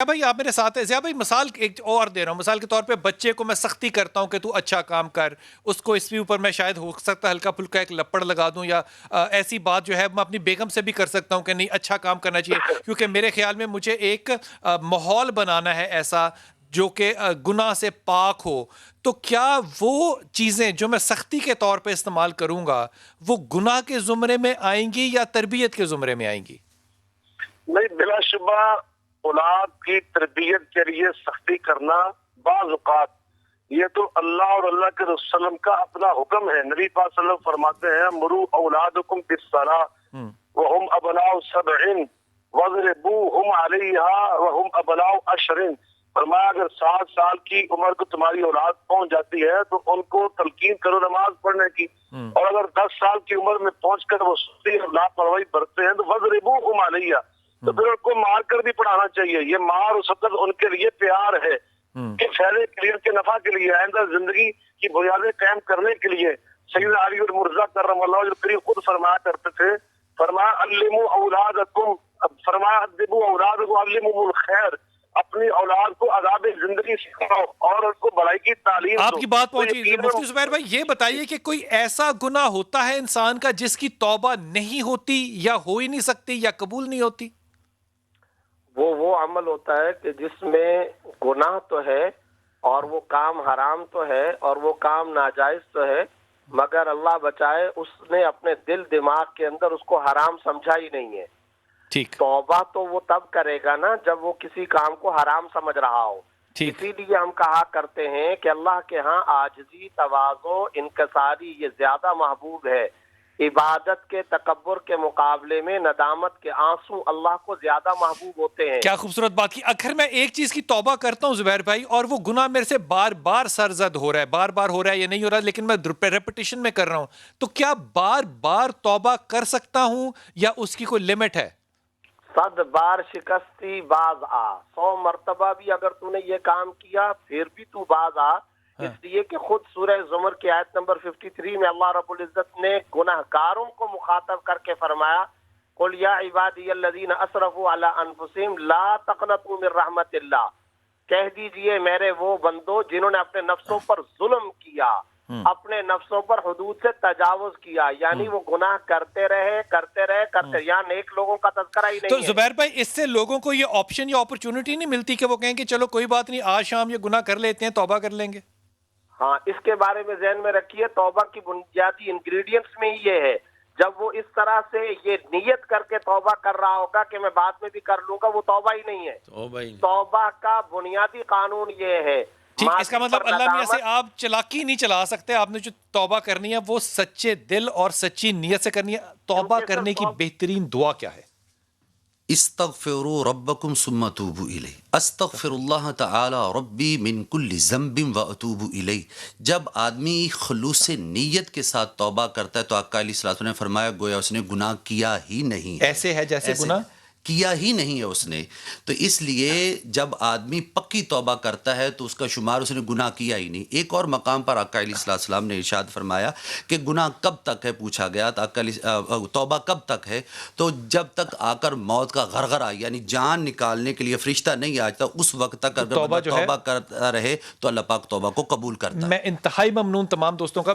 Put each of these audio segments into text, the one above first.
بھائی آپ میرے ساتھ ہیں. ضیاء بھائی مثال ایک اور دے رہا ہوں, مثال کے طور پہ بچے کو میں سختی کرتا ہوں کہ تو اچھا کام کر, اس کو اس کے اوپر میں شاید ہو سکتا ہے ہلکا پھلکا ایک لپڑ لگا دوں, یا ایسی بات جو ہے میں اپنی بیگم سے بھی کر سکتا ہوں کہ نہیں اچھا کام کرنا چاہیے, کیونکہ میرے خیال میں مجھے ایک ماحول بنانا ہے ایسا جو کہ گناہ سے پاک ہو. تو کیا وہ چیزیں جو میں سختی کے طور پہ استعمال کروں گا وہ گناہ کے زمرے میں آئیں گی یا تربیت کے زمرے میں آئیں گی؟ نہیں, بلا شبہ اولاد کی تربیت کے لیے سختی کرنا بعض اوقات یہ تو اللہ اور اللہ کے رسول صلی اللہ علیہ وسلم کا اپنا حکم ہے. نبی پاک صلی اللہ علیہ وسلم فرماتے ہیں مروا اولادکم بالصلاۃ وهم ابناء 7 واضربوهم علیہا وهم ابناء 10. فرمایا اگر 7 سال کی عمر کو تمہاری اولاد پہنچ جاتی ہے تو ان کو تلقین کرو نماز پڑھنے کی, اور اگر 10 سال کی عمر میں پہنچ کر وہ سستی اور لاپرواہی برتتے ہیں تو واضربوهم علیہا, تو پھر ان کو مار کر بھی پڑھانا چاہیے. یہ مار اس وقت ان کے لیے پیار ہے کہ فائدے کے لیے, ان کے نفع کے لیے, آئندہ زندگی کی بنیادیں قائم کرنے کے لیے. سیدنا علی المرتضیٰ کرم اللہ وجہہ الکریم خود فرمایا کرتے تھے, فرمایا علموا اولادکم, فرمایا ادبوا اولادکم علموا الخیر, اپنی اولاد کو آداب زندگی سکھاؤ اور ان کو بھلائی کی تعلیم دو. آپ کی بات پہنچی. مفتی زبیر بھائی یہ بتائیے کہ کوئی ایسا گناہ ہوتا ہے انسان کا جس کی توبہ نہیں ہوتی یا ہو ہی نہیں سکتی یا قبول نہیں ہوتی؟ وہ عمل ہوتا ہے کہ جس میں گناہ تو ہے اور وہ کام حرام تو ہے اور وہ کام ناجائز تو ہے, مگر اللہ بچائے اس نے اپنے دل دماغ کے اندر اس کو حرام سمجھا ہی نہیں ہے. ٹھیک, توبہ تو وہ تب کرے گا نا جب وہ کسی کام کو حرام سمجھ رہا ہو. اسی لیے ہم کہا کرتے ہیں کہ اللہ کے ہاں عاجزی, تواضع, انکساری یہ زیادہ محبوب ہے. عبادت کے تکبر کے مقابلے میں ندامت کے آنسو اللہ کو زیادہ محبوب ہوتے ہیں. کیا خوبصورت بات کی. اگر میں ایک چیز کی توبہ کرتا ہوں زبیر بھائی اور وہ گناہ میرے سے بار بار سرزد ہو رہا ہے, بار بار ہو رہا ہے, یہ نہیں ہو رہا لیکن میں ریپیٹیشن میں کر رہا ہوں, تو کیا بار بار توبہ کر سکتا ہوں یا اس کی کوئی لمٹ ہے؟ 100 بار شکستی باز آ, 100 مرتبہ بھی اگر تو نے یہ کام کیا پھر بھی تو باز آ. اس لیے کہ خود سورہ زمر کی آیت نمبر 53 میں اللہ رب العزت نے گناہگاروں کو مخاطب کر کے فرمایا قل یا عبادی الذین اسرفوا علی انفسہم لا تقنطوا من رحمت اللہ, کہہ دیجئے میرے وہ بندو جنہوں نے اپنے نفسوں پر ظلم کیا, اپنے نفسوں پر حدود سے تجاوز کیا, یعنی وہ گناہ کرتے رہے, یہاں نیک لوگوں کا تذکرہ ہی نہیں ہے. تو زبیر بھائی اس سے لوگوں کو یہ آپشن یا اپرچونٹی نہیں ملتی کہ وہ کہیں کہ چلو کوئی بات نہیں آج شام یہ گناہ کر لیتے ہیں, توبہ کر لیں گے؟ ہاں, اس کے بارے میں ذہن میں رکھیے توبہ کی بنیادی انگریڈینٹس میں ہی یہ ہے. جب وہ اس طرح سے یہ نیت کر کے توبہ کر رہا ہوگا کہ میں بعد میں بھی کر لوں گا, وہ توبہ ہی نہیں ہے. توبہ کا بنیادی قانون یہ ہے. ٹھیک, اس کا مطلب اللہ میاں سے آپ چلاکی نہیں چلا سکتے, آپ نے جو توبہ کرنی ہے وہ سچے دل اور سچی نیت سے کرنی ہے. توبہ کرنے کی بہترین دعا کیا ہے؟ استغفروا ربکم ثم توبوا الیہ, استغفر اللہ تعالی ربی من کل ذنب واتوب الیہ. جب آدمی خلوص نیت کے ساتھ توبہ کرتا ہے تو آقا علیہ الصلوۃ والسلام نے فرمایا گویا اس نے گناہ کیا ہی نہیں ہے. ایسے ہے جیسے گناہ کیا ہی نہیں ہے اس نے. تو اس لیے جب آدمی پکی توبہ کرتا ہے تو اس کا شمار اس نے گناہ کیا ہی نہیں. ایک اور مقام پر آقا علیہ السلام نے ارشاد فرمایا کہ گناہ کب تک ہے, پوچھا گیا تو توبہ کب تک ہے, تو جب تک آ کر موت کا غرغرہ یعنی جان نکالنے کے لیے فرشتہ نہیں آتا اس وقت تک اگر توبہ کرتا رہے تو اللہ پاک توبہ کو قبول کرتا ہے. میں انتہائی ممنون تمام دوستوں کا,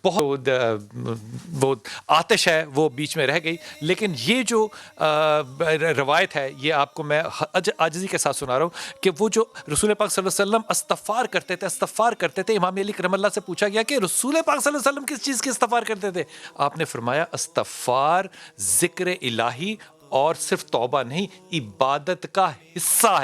بہت آتش ہے وہ بیچ میں رہ گئی, لیکن یہ جو روایت ہے یہ آپ کو میں عاجزی کے ساتھ سنا رہا ہوں کہ وہ جو رسول پاک صلی اللہ علیہ وسلم استغفار کرتے تھے. امام علی کرم اللہ سے پوچھا گیا کہ رسول پاک صلی اللہ علیہ وسلم کس چیز کی استغفار کرتے تھے؟ آپ نے فرمایا استغفار ذکر الہی اور صرف توبہ نہیں, عبادت کا حصہ ہے.